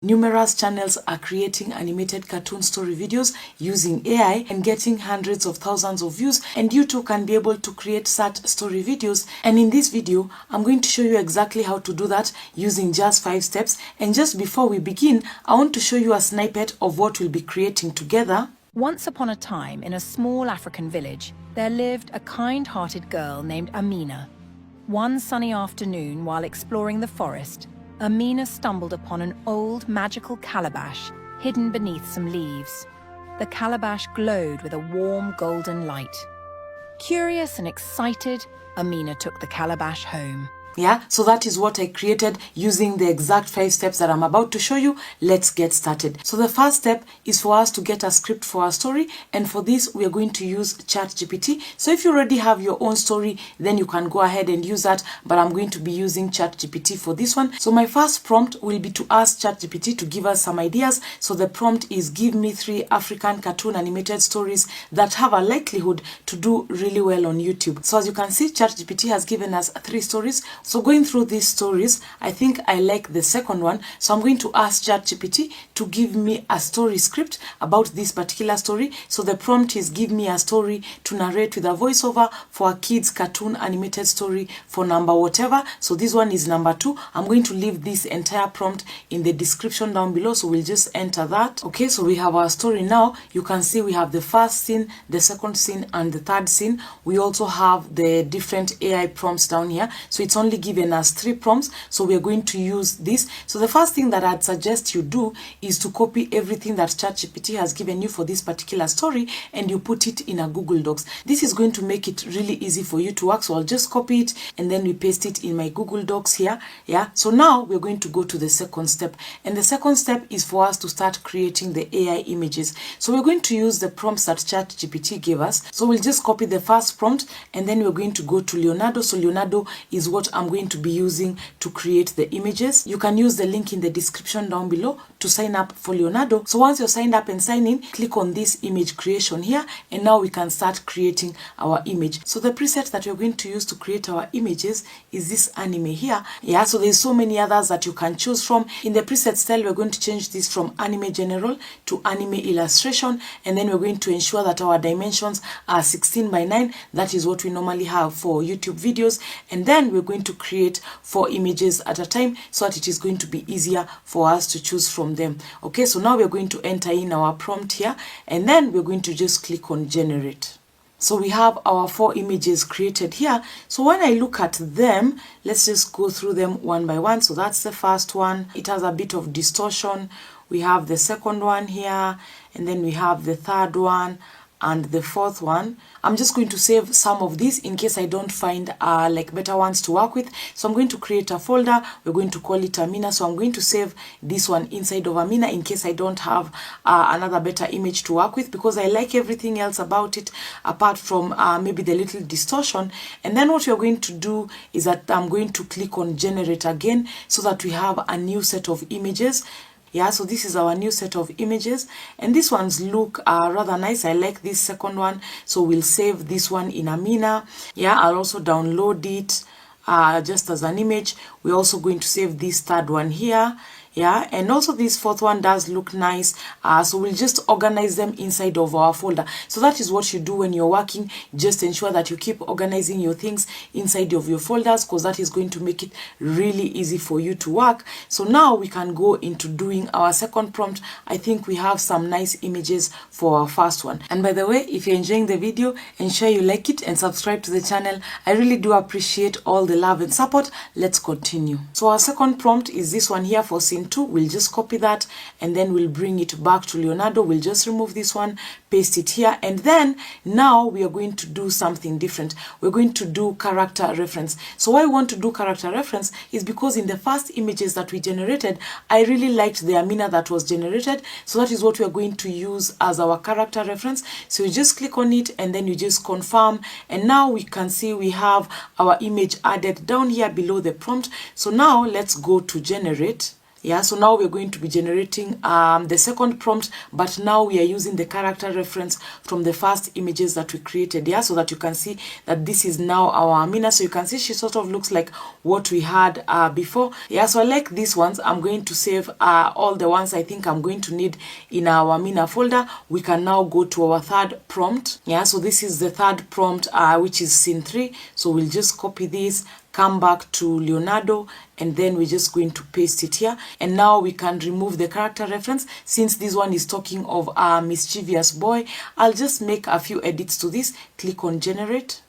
Numerous channels are creating animated cartoon story videos using AI and getting hundreds of thousands of views, and you too can be able to create such story videos. And in this video, I'm going to show you exactly how to do that using just 5 steps. And just before we begin, I want to show you a snippet of what we'll be creating together. Once upon a time, in a small African village, there lived a kind-hearted girl named Amina. One sunny afternoon, while exploring the forest, Amina stumbled upon an old magical calabash hidden beneath some leaves. The calabash glowed with a warm golden light. Curious and excited, Amina took the calabash home. Yeah, so that is what I created using the exact 5 steps that I'm about to show you. Let's get started. So the first step is for us to get a script for our story, and for this we are going to use ChatGPT. So if you already have your own story, then you can go ahead and use that, but I'm going to be using ChatGPT for this one. So my first prompt will be to ask ChatGPT to give us some ideas. So the prompt is, give me 3 African cartoon animated stories that have a likelihood to do really well on YouTube. So as you can see, ChatGPT has given us 3 stories. So going through these stories, I think I like the second one. So I'm going to ask ChatGPT to give me a story script about this particular story. So the prompt is, give me a story to narrate with a voiceover for a kids cartoon animated story for number whatever. So this one is number 2. I'm going to leave this entire prompt in the description down below. So we'll just enter that. Okay, so we have our story now. You can see we have the first scene, the second scene, and the third scene. We also have the different AI prompts down here. So it's only given us 3 prompts, so we are going to use this. So the first thing that I'd suggest you do is to copy everything that ChatGPT has given you for this particular story and you put it in a Google Docs. This is going to make it really easy for you to work. So I'll just copy it and then we paste it in my Google Docs here. Yeah, so now we're going to go to the second step, and the second step is for us to start creating the AI images. So we're going to use the prompts that ChatGPT gave us. So we'll just copy the first prompt and then we're going to go to Leonardo. So Leonardo is what I'm going to be using to create the images. You can use the link in the description down below to sign up for Leonardo. So once you're signed up and sign in, click on this image creation here, and now we can start creating our image. So the preset that we're going to use to create our images is this anime here. Yeah, so there's so many others that you can choose from. In the preset style, we're going to change this from anime general to anime illustration, and then we're going to ensure that our dimensions are 16 by 9. That is what we normally have for YouTube videos, and then we're going to create 4 images at a time so that it is going to be easier for us to choose from them. Okay, so now we're going to enter in our prompt here, and then we're going to just click on generate. So we have our 4 images created here. So when I look at them, let's just go through them one by one. So that's the first one. It has a bit of distortion. We have the second one here, and then we have the third one and the fourth one. I'm just going to save some of these in case I don't find like better ones to work with. So I'm going to create a folder. We're going to call it Amina. So I'm going to save this one inside of Amina in case I don't have another better image to work with, because I like everything else about it apart from maybe the little distortion. And then what we're going to do is that I'm going to click on generate again so that we have a new set of images. Yeah, so this is our new set of images, and these ones look rather nice. I like this second one, so we'll save this one in Amina. Yeah, I'll also download it just as an image. We're also going to save this third one here. Yeah, and also this fourth one does look nice. So we'll just organize them inside of our folder. So that is what you do when you're working. Just ensure that you keep organizing your things inside of your folders, because that is going to make it really easy for you to work. So now we can go into doing our second prompt. I think we have some nice images for our first one. And by the way, if you're enjoying the video, ensure you like it and subscribe to the channel. I really do appreciate all the love and support. Let's continue. So our second prompt is this one here for scene 2. We'll just copy that and then we'll bring it back to Leonardo. We'll just remove this one, paste it here, and then now we are going to do something different. We're going to do character reference. So why I want to do character reference is because in the first images that we generated, I really liked the Amina that was generated. So that is what we are going to use as our character reference. So you just click on it and then you just confirm, and now we can see we have our image added down here below the prompt. So now let's go to generate. Yeah, so now we're going to be generating the second prompt, but now we are using the character reference from the first images that we created. Yeah, so that you can see that this is now our Amina. So you can see she sort of looks like what we had before. Yeah, so I like these ones. I'm going to save all the ones I think I'm going to need in our Amina folder. We can now go to our third prompt. Yeah, so this is the third prompt, which is scene 3. So we'll just copy this, come back to Leonardo, and then we're just going to paste it here. And now we can remove the character reference. Since this one is talking of a mischievous boy, I'll just make a few edits to this. Click on generate.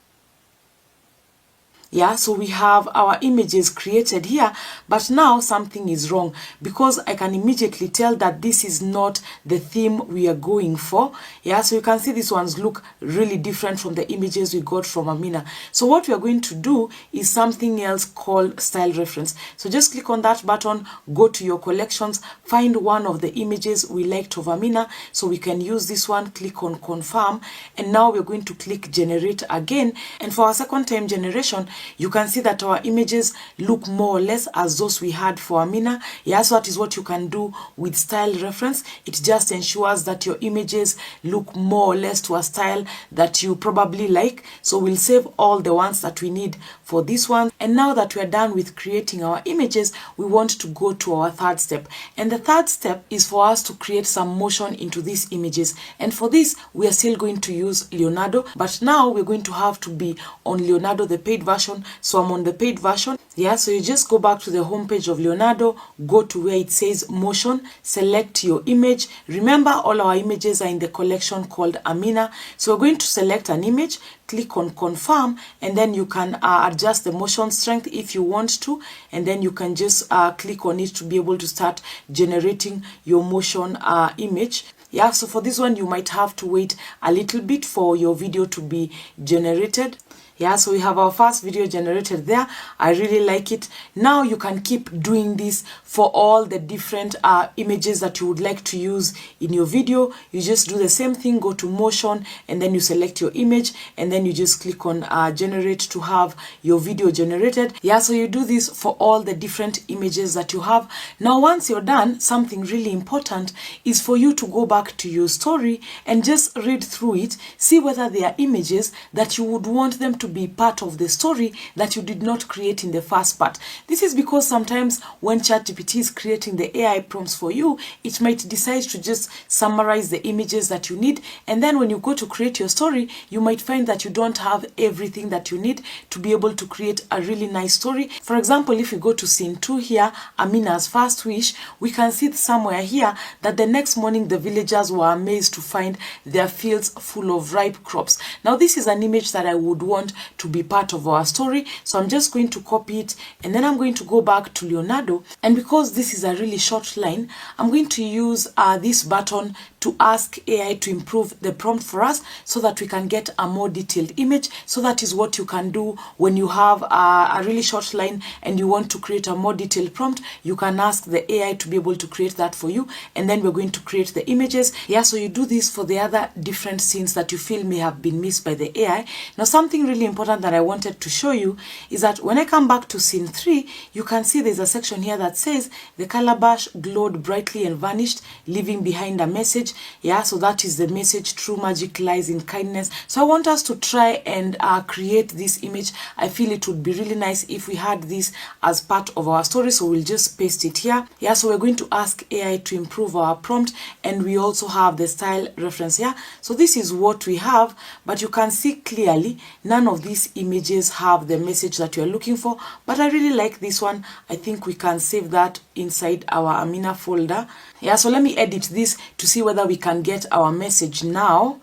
Yeah, so we have our images created here, but now something is wrong because I can immediately tell that this is not the theme we are going for. Yeah, so you can see these ones look really different from the images we got from Amina. So what we are going to do is something else called style reference. So just click on that button, go to your collections, find one of the images we liked of Amina. So we can use this one, click on confirm, and now we're going to click generate again. And for our second time generation, you can see that our images look more or less as those we had for Amina. Yeah, so that is what you can do with style reference. It just ensures that your images look more or less to a style that you probably like. So we'll save all the ones that we need for this one. And now that we are done with creating our images, we want to go to our third step. And the third step is for us to create some motion into these images. And for this, we are still going to use Leonardo, but now we're going to have to be on Leonardo, the paid version. So I'm on the paid version. Yeah, so you just go back to the home page of Leonardo, go to where it says motion, select your image. Remember, all our images are in the collection called Amina. So we're going to select an image, click on confirm, and then you can adjust the motion strength if you want to, and then you can just click on it to be able to start generating your motion image. Yeah, so for this one, you might have to wait a little bit for your video to be generated. Yeah, so we have our first video generated there. I really like it. Now you can keep doing this for all the different images that you would like to use in your video. You just do the same thing, go to motion, and then you select your image, and then you just click on generate to have your video generated. Yeah, so you do this for all the different images that you have. Now, once you're done, something really important is for you to go back to your story and just read through it, see whether there are images that you would want them to be part of the story that you did not create in the first part. This is because sometimes when ChatGPT is creating the AI prompts for you, it might decide to just summarize the images that you need, and then when you go to create your story, you might find that you don't have everything that you need to be able to create a really nice story. For example, if we go to scene 2 here, Amina's first wish, we can see somewhere here that the next morning the villagers were amazed to find their fields full of ripe crops. Now this is an image that I would want to be part of our story, so I'm just going to copy it, and then I'm going to go back to Leonardo, and because this is a really short line, I'm going to use this button to ask AI to improve the prompt for us so that we can get a more detailed image. So that is what you can do when you have a really short line and you want to create a more detailed prompt. You can ask the AI to be able to create that for you, and then we're going to create the images. Yeah, so you do this for the other different scenes that you feel may have been missed by the AI. Now, something really important that I wanted to show you is that when I come back to scene 3, you can see there's a section here that says the calabash glowed brightly and vanished, leaving behind a message. Yeah, so that is the message: true magic lies in kindness. So I want us to try and create this image. I feel it would be really nice if we had this as part of our story, so we'll just paste it here. Yeah, so we're going to ask AI to improve our prompt, and we also have the style reference here. So this is what we have, but you can see clearly none of these images have the message that you're looking for, but I really like this one. I think we can save that inside our Amina folder. Yeah, so let me edit this to see whether we can get our message now.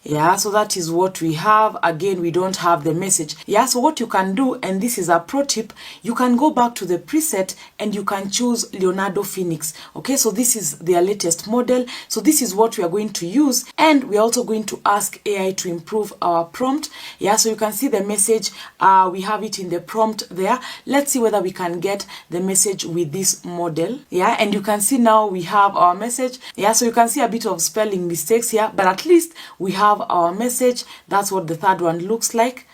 Yeah, so that is what we have. Again, we don't have the message. Yeah, so what you can do, and this is a pro tip, you can go back to the preset and you can choose Leonardo Phoenix. Okay, so this is their latest model. So this is what we are going to use, and we're also going to ask AI to improve our prompt. Yeah, so you can see the message. We have it in the prompt there. Let's see whether we can get the message with this model. Yeah, and you can see now we have our message. Yeah, so you can see a bit of spelling mistakes here, but at least we have our message. That's what the third one looks like.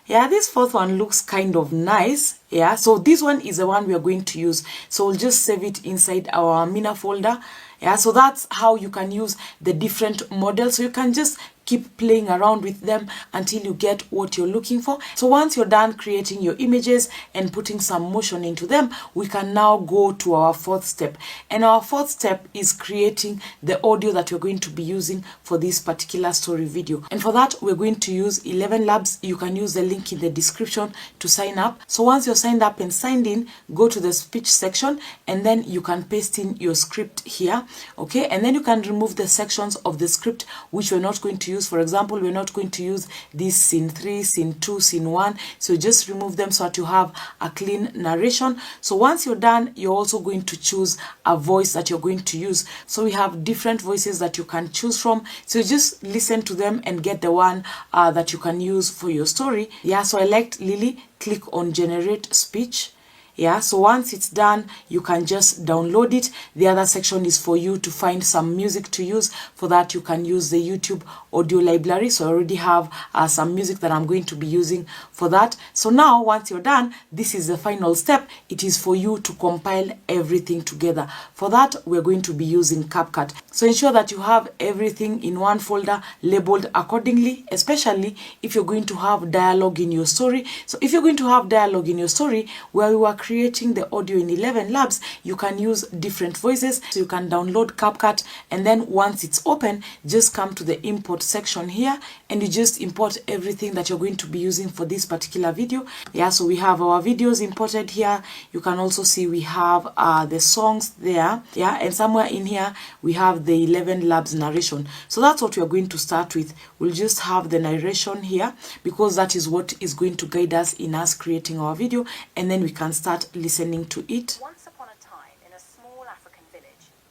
Yeah, this fourth one looks kind of nice. Yeah, so this one is the one we are going to use. So we'll just save it inside our Amina folder. Yeah, so that's how you can use the different models. So you can just keep playing around with them until you get what you're looking for. So once you're done creating your images and putting some motion into them, we can now go to our fourth step. And our fourth step is creating the audio that you're going to be using for this particular story video. And for that, we're going to use 11 Labs. You can use the link in the description to sign up. So once you're signed up and signed in, go to the speech section and then you can paste in your script here. Okay, and then you can remove the sections of the script which we're not going to use. For example, we're not going to use this scene 3, scene 2, scene 1. So just remove them so that you have a clean narration. So once you're done, you're also going to choose a voice that you're going to use. So we have different voices that you can choose from. So just listen to them and get the one that you can use for your story. Yeah, so I liked Lily. Click on generate speech. Yeah, so once it's done, you can just download it. The other section is for you to find some music to use. For that, you can use the YouTube audio library. So I already have some music that I'm going to be using for that. So now, once you're done, this is the final step. It is for you to compile everything together. For that, we're going to be using CapCut. So ensure that you have everything in one folder labeled accordingly, especially if you're going to have dialogue in your story. So if you're going to have dialogue in your story where you are creating the audio in 11 Labs, you can use different voices. So you can download CapCut, and then once it's open, just come to the import section here and you just import everything that you're going to be using for this particular video. Yeah, so we have our videos imported here. You can also see we have the songs there. Yeah, and somewhere in here we have the 11 Labs narration. So that's what we're going to start with. We'll just have the narration here because that is what is going to guide us in us creating our video, and then we can start listening to it. Once upon a time, in a small African village,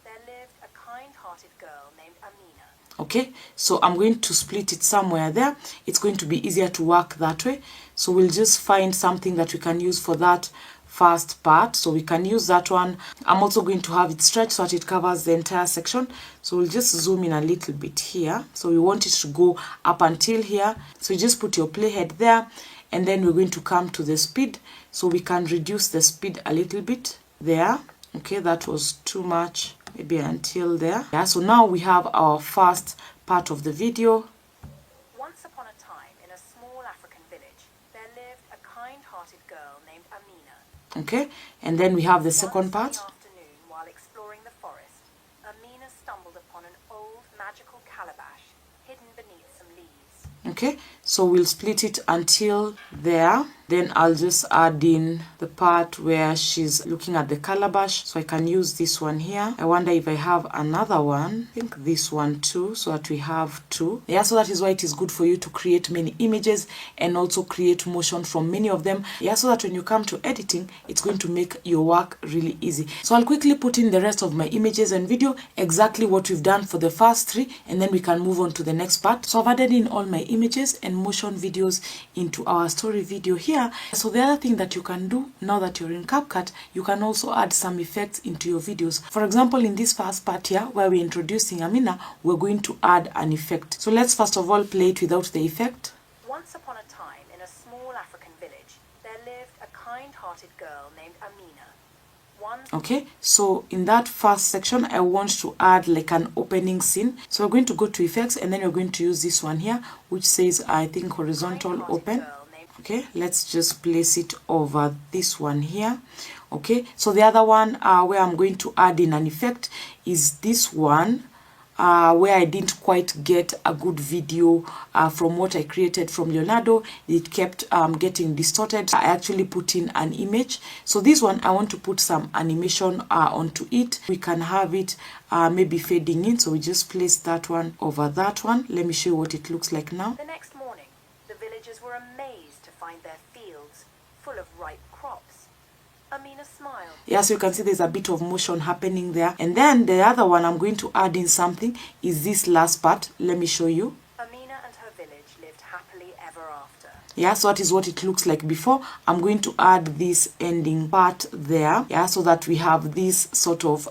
there lived a kind-hearted girl named Amina. Okay, so I'm going to split it somewhere there. It's going to be easier to work that way. So we'll just find something that we can use for that first part. So we can use that one. I'm also going to have it stretched so that it covers the entire section. So we'll just zoom in a little bit here. So we want it to go up until here. So you just put your playhead there, and then we're going to come to the speed. So we can reduce the speed a little bit there. Okay, that was too much, maybe until there. Yeah, so now we have our first part of the video. Once upon a time, in a small African village, there lived a kind-hearted girl named Amina. Okay, and then we have the second part. One sunny afternoon, while exploring the forest, Amina stumbled upon an old magical calabash hidden beneath some leaves. Okay, so we'll split it until there. Then I'll just add in the part where she's looking at the calabash. So I can use this one here. I wonder if I have another one. I think this one too, so that we have two. Yeah, so that is why it is good for you to create many images and also create motion from many of them. Yeah, so that when you come to editing, it's going to make your work really easy. So I'll quickly put in the rest of my images and video, exactly what we've done for the first three, and then we can move on to the next part. So I've added in all my images and motion videos into our story video here. So the other thing that you can do now that you're in CapCut, you can also add some effects into your videos. For example, in this first part here where we're introducing Amina, we're going to add an effect. So let's first of all play it without the effect. Once upon a time, in a small African village, there lived a kind-hearted girl named Amina. Okay, so in that first section, I want to add like an opening scene. So we're going to go to effects, and then we're going to use this one here, which says, I think, horizontal open. Okay, let's just place it over this one here. Okay, so the other one where I'm going to add in an effect is this one where I didn't quite get a good video from what I created from Leonardo. It kept getting distorted. I actually put in an image. So this one, I want to put some animation onto it. We can have it maybe fading in. So we just place that one over that one. Let me show you what it looks like now. The next morning, the villagers were amazed to find their fields full of ripe crops. Amina smiled. Yeah, so you can see there's a bit of motion happening there. And then the other one I'm going to add in something is this last part. Let me show you. Amina and her village lived happily ever after. Yeah, so that is what it looks like before. I'm going to add this ending part there. Yeah, so that we have this sort of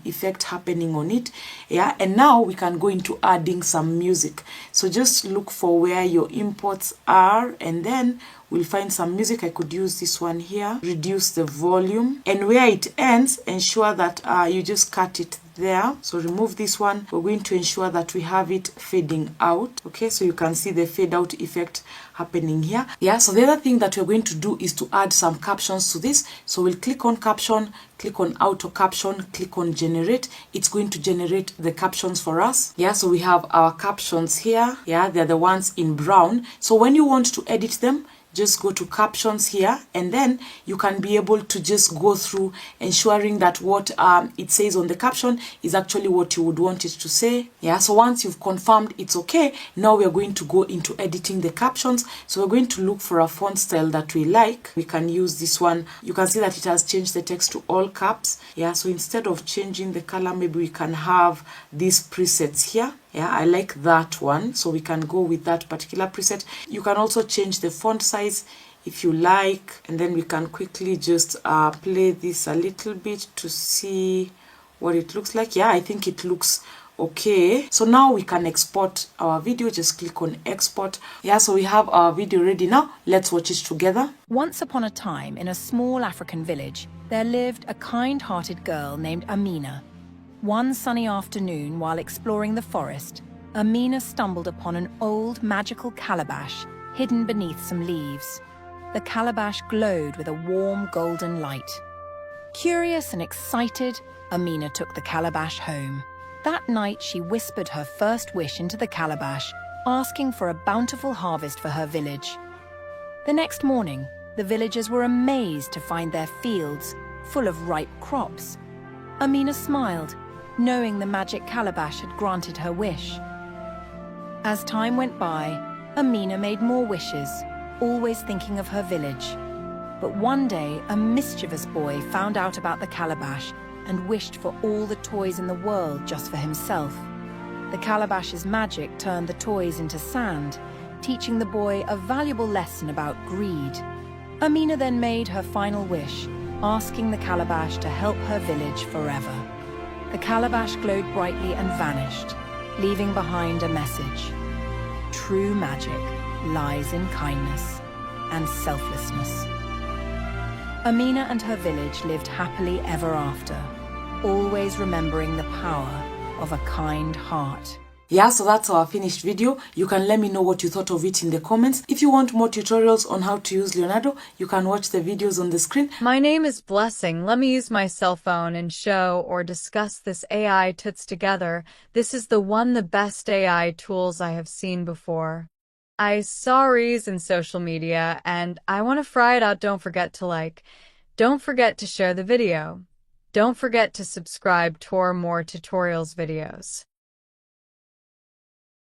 effect happening on it. Yeah, and now we can go into adding some music. So just look for where your imports are, and then we'll find some music. I could use this one here, reduce the volume, and where it ends, ensure that you just cut it there. So remove this one. We're going to ensure that we have it fading out. Okay, so you can see the fade out effect happening here. Yeah, so the other thing that we're going to do is to add some captions to this. So we'll click on caption, click on auto caption, click on generate. It's going to generate the captions for us. Yeah, so we have our captions here. Yeah, they're the ones in brown. So when you want to edit them, just go to captions here, and then you can be able to just go through ensuring that what it says on the caption is actually what you would want it to say. Yeah, so once you've confirmed it's okay, now we're going to go into editing the captions. So we're going to look for a font style that we like. We can use this one. You can see that it has changed the text to all caps. Yeah, so instead of changing the color, maybe we can have these presets here. Yeah, I like that one, so we can go with that particular preset. You can also change the font size if you like, and then we can quickly just play this a little bit to see what it looks like. Yeah, I think it looks okay. So now we can export our video. Just click on export. Yeah, so we have our video ready now. Let's watch it together. Once upon a time, in a small African village, there lived a kind-hearted girl named Amina. One sunny afternoon, while exploring the forest, Amina stumbled upon an old magical calabash hidden beneath some leaves. The calabash glowed with a warm golden light. Curious and excited, Amina took the calabash home. That night, she whispered her first wish into the calabash, asking for a bountiful harvest for her village. The next morning, the villagers were amazed to find their fields full of ripe crops. Amina smiled, knowing the magic calabash had granted her wish. As time went by, Amina made more wishes, always thinking of her village. But one day, a mischievous boy found out about the calabash and wished for all the toys in the world just for himself. The calabash's magic turned the toys into sand, teaching the boy a valuable lesson about greed. Amina then made her final wish, asking the calabash to help her village forever. The calabash glowed brightly and vanished, leaving behind a message. True magic lies in kindness and selflessness. Amina and her village lived happily ever after, always remembering the power of a kind heart. Yeah, so that's our finished video. You can let me know what you thought of it in the comments. If you want more tutorials on how to use Leonardo, you can watch the videos on the screen. My name is Blessing. Let me use my cell phone and show or discuss this AI toots together. This is the best AI tools I have seen before. I saw Rees in social media and I want to try it out. Don't forget to like. Don't forget to share the video. Don't forget to subscribe to more tutorials videos.